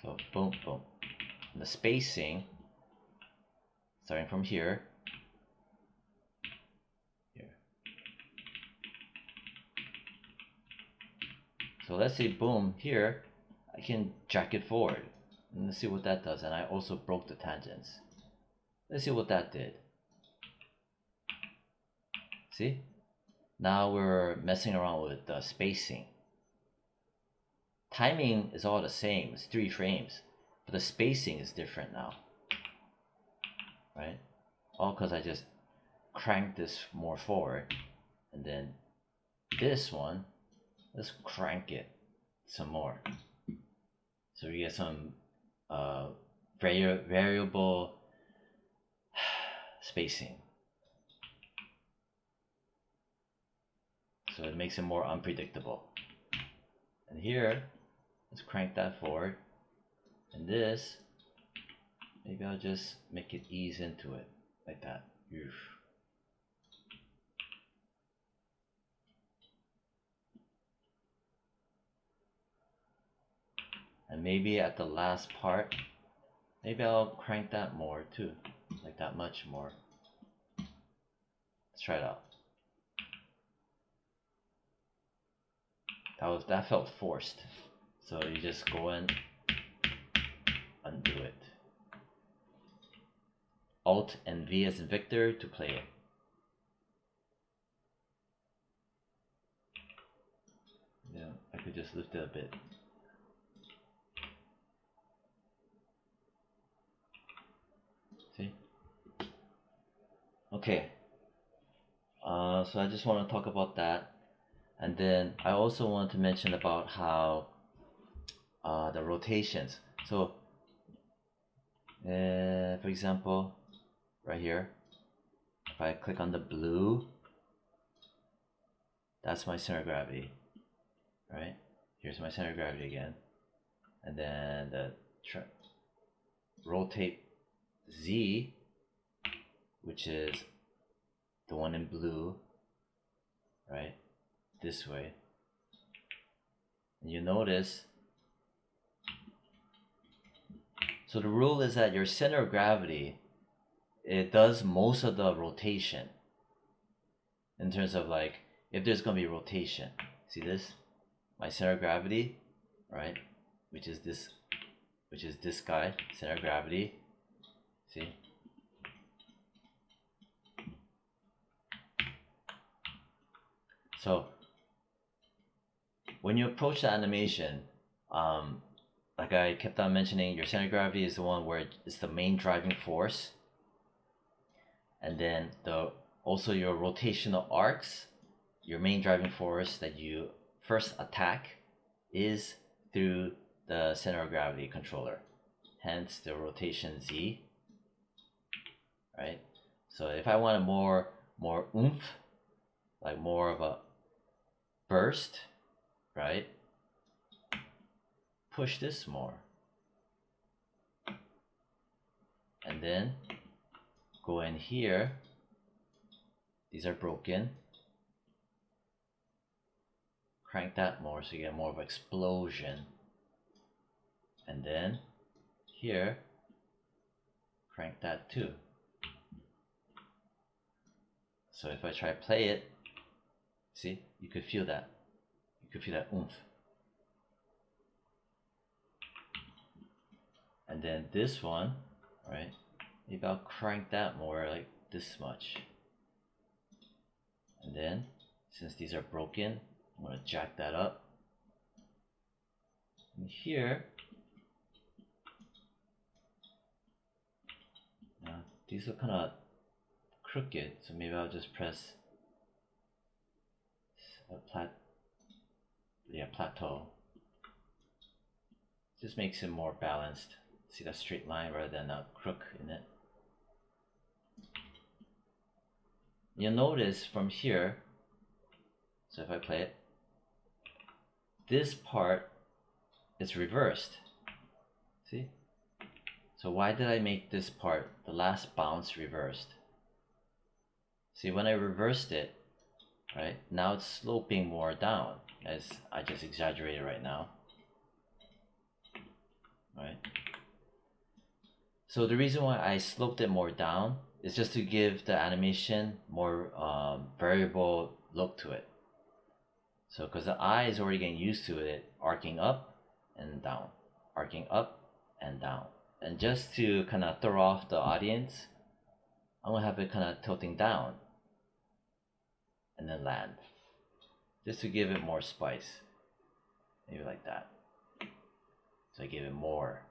So boom, boom. And the spacing, starting from here, so let's say boom here, I can jack it forward. And let's see what that does. And I also broke the tangents. Let's see what that did. See? Now we're messing around with the spacing. Timing is all the same, it's 3 frames, but the spacing is different now. Right? All because I just cranked this more forward. And then this one, let's crank it some more. So we get some variable spacing. So it makes it more unpredictable. And here, let's crank that forward. And this, maybe I'll just make it ease into it like that. Oof. And maybe at the last part, maybe I'll crank that more too, like that much more. Let's try it out. That felt forced. So you just go in, undo it. Alt and V as in Victor to play it. Yeah, I could just lift it a bit. See? Okay. So I just want to talk about that. And then I also want to mention about how the rotations. So, for example, right here, if I click on the blue, that's my center of gravity, right? Here's my center of gravity again. And then the rotate Z, which is the one in blue, right? This way. And you notice, so the rule is that your center of gravity, it does most of the rotation in terms of like, if there's gonna be rotation. See this? My center of gravity, right? Which is this guy, center of gravity. See? So when you approach the animation, like I kept on mentioning, your center of gravity is the one where it's the main driving force. And then also your rotational arcs, your main driving force that you first attack is through the center of gravity controller. Hence the rotation Z, right? So if I want a more oomph, like more of a burst, right? Push this more. And then go in here. These are broken. Crank that more so you get more of an explosion. And then here, crank that too. So if I try to play it, see, you could feel that. You could feel that oomph. And then this one, right? Maybe I'll crank that more, like this much. And then, since these are broken, I'm going to jack that up. And here, these are kind of crooked, so maybe I'll just press a plateau. Just makes it more balanced. See that straight line rather than a crook in it. You'll notice from here, so if I play it, this part is reversed. See? So why did I make this part, the last bounce, reversed? See, when I reversed it, right, now it's sloping more down, as I just exaggerated right now. Right? So the reason why I sloped it more down is just to give the animation more variable look to it. So because the eye is already getting used to it, arcing up and down, arcing up and down. And just to kind of throw off the audience, I'm gonna have it kind of tilting down and then land, just to give it more spice. Maybe like that. So I give it more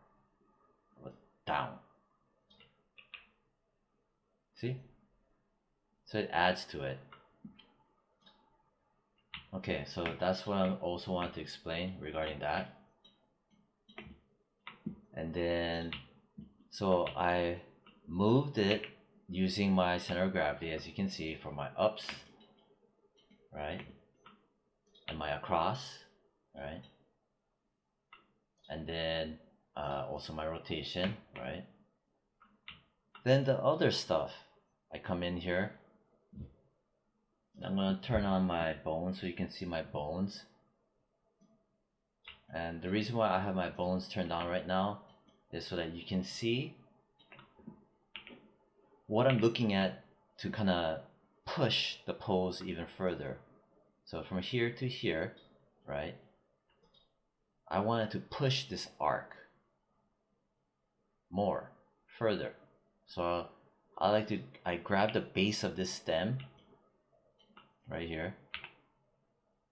of a down. See? So it adds to it. Okay, so that's what I also wanted to explain regarding that. And then, so I moved it using my center of gravity, as you can see, for my ups, right? And my across, right? And then also my rotation, right? Then the other stuff, I come in here. I'm going to turn on my bones so you can see my bones. And the reason why I have my bones turned on right now is so that you can see what I'm looking at to kind of push the pose even further. So from here to here, right? I wanted to push this arc more, further. So I grab the base of this stem right here.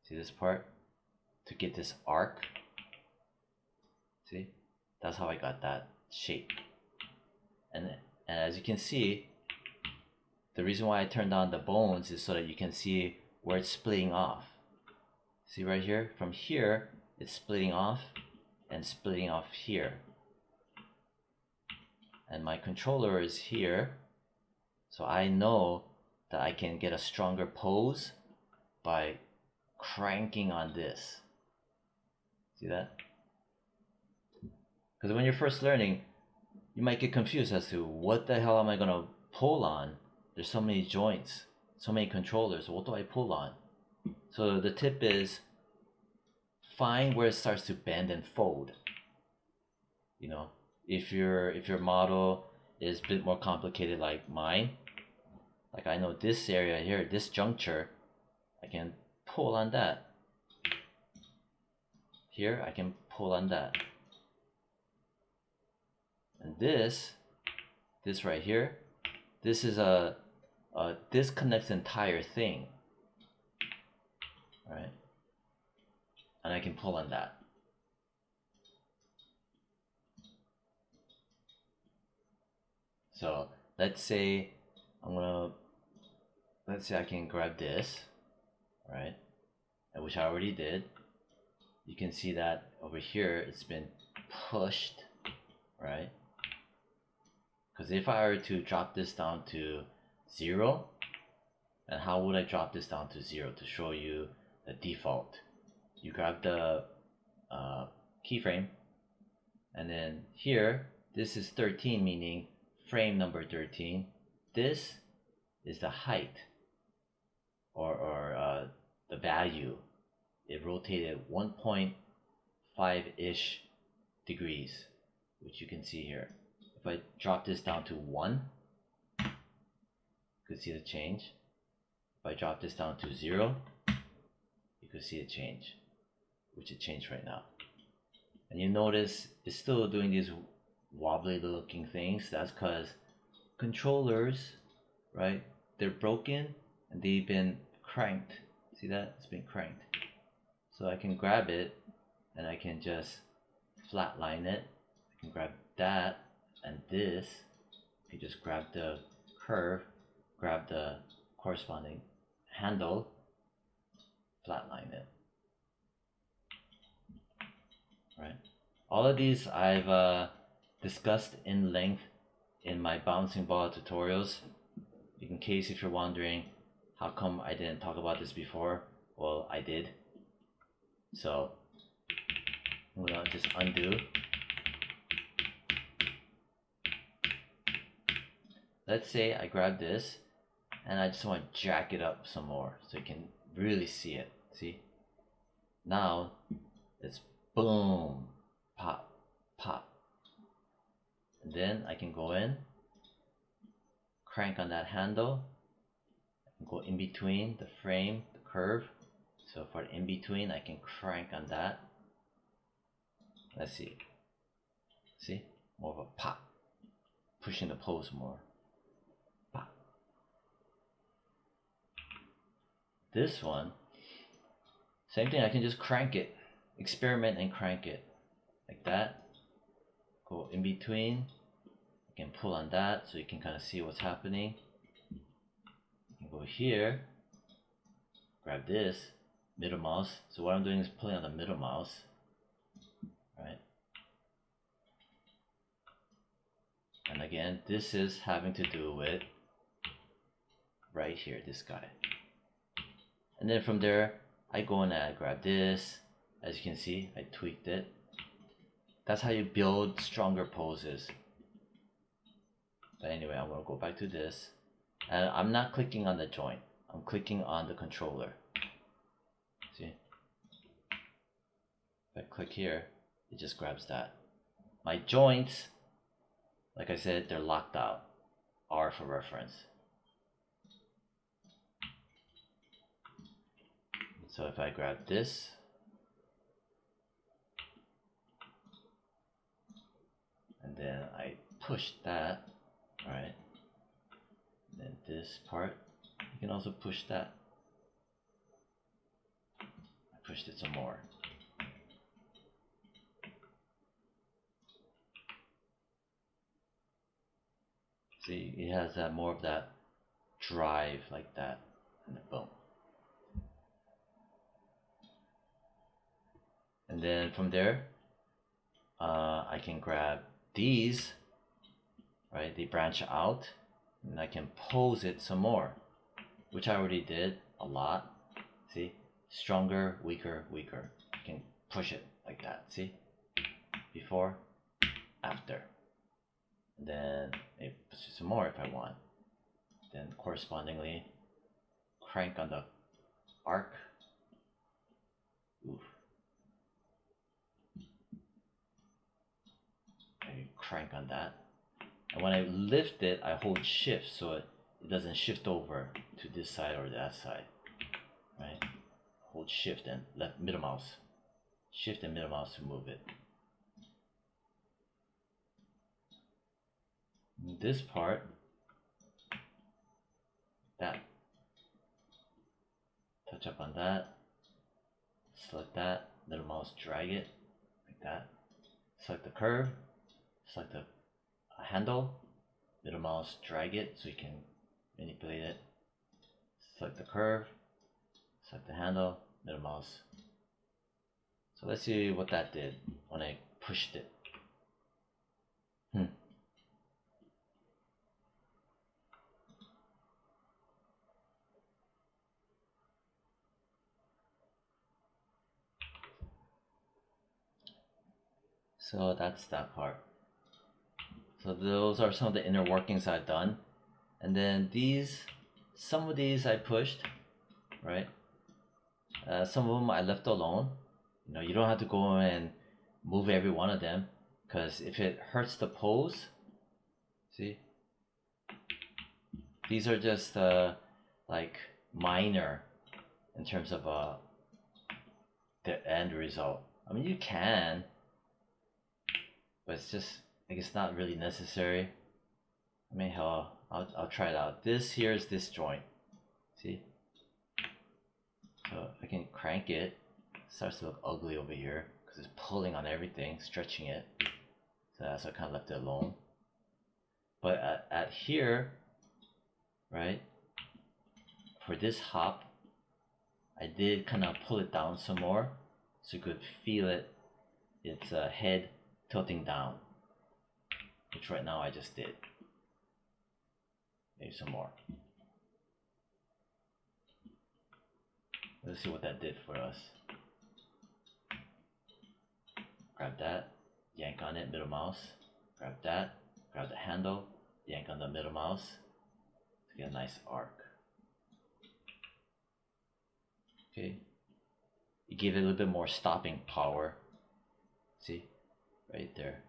See this part? To get this arc. See? That's how I got that shape. And as you can see, the reason why I turned on the bones is so that you can see where it's splitting off. See right here? From here, it's splitting off and splitting off here. And my controller is here, so I know that I can get a stronger pose by cranking on this. See that? Because when you're first learning, you might get confused as to what the hell am I gonna pull on. There's so many joints, so many controllers. What do I pull on? So the tip is find where it starts to bend and fold. You know, if your model is a bit more complicated like mine, like I know this area here, this juncture, I can pull on that. Here I can pull on that. And this right here, this is this connects the entire thing, right? And I can pull on that. So let's say I can grab this, right? Which I already did. You can see that over here it's been pushed, right? Because if I were to drop this down to 0, and how would I drop this down to 0 to show you the default? You grab the keyframe, and then here, this is 13, meaning frame number 13. This is the height, or the value. It rotated 1.5-ish degrees, which you can see here. If I drop this down to 1, you could see the change. If I drop this down to 0, you could see it change, which it changed right now. And you notice it's still doing these wobbly looking things. That's because controllers, right, they're broken and they've been cranked. See that? It's been cranked. So I can grab it and I can just flatline it. I can grab that and this. You can just grab the curve, grab the corresponding handle, flatline it. Right? All of these I've discussed in length in my bouncing ball tutorials. In case if you're wondering how come I didn't talk about this before, well, I did. So I'm gonna just undo. Let's say I grab this and I just want to jack it up some more so you can really see it. See? Now it's boom, pop, pop. And then I can go in, crank on that handle, and go in between the frame, the curve. So for in between, I can crank on that. Let's see. See? More of a pop. Pushing the pose more. Pop. This one, same thing, I can just crank it. Experiment and crank it. Like that. Go in between. You can pull on that so you can kind of see what's happening. You can go here. Grab this. Middle mouse. So what I'm doing is pulling on the middle mouse. Right? And again, this is having to do with right here, this guy. And then from there, I go and I grab this. As you can see, I tweaked it. That's how you build stronger poses. But anyway, I'm going to go back to this. And I'm not clicking on the joint. I'm clicking on the controller. See? If I click here, it just grabs that. My joints, like I said, they're locked out. R for reference. So if I grab this, and then I push that, alright, then this part, you can also push that. I pushed it some more. See, it has that more of that drive like that, and then boom. And then from there, I can grab these, right? They branch out, and I can pose it some more, which I already did a lot. See, stronger, weaker, weaker. I can push it like that. See, before, after. And then maybe push it some more if I want. Then correspondingly, crank on the arc. Oof. I crank on that. And when I lift it, I hold shift so it doesn't shift over to this side or that side. Right? Hold shift and left middle mouse. Shift and middle mouse to move it. This part, that. Touch up on that. Select that. Middle mouse, drag it like that. Select the curve. Select the handle. Middle mouse, drag it so you can manipulate it. Select the curve. Select the handle. Middle mouse. So let's see what that did when I pushed it. So that's that part. So those are some of the inner workings I've done. And then these, some of these I pushed, right? Some of them I left alone. You know, you don't have to go and move every one of them, because if it hurts the pose, see? These are just like minor in terms of the end result. I mean, you can, but it's just, I guess, not really necessary. I mean, hell, I'll try it out. This here is this joint. See? So I can crank it. It starts to look ugly over here because it's pulling on everything, stretching it. So that's why I kind of left it alone. But at here, right, for this hop, I did kind of pull it down some more so you could feel it, its head tilting down, which right now I just did. Maybe some more. Let's see what that did for us. Grab that, yank on it, middle mouse. Grab that, grab the handle, yank on the middle mouse to get a nice arc. Okay, you give it a little bit more stopping power. See, right there.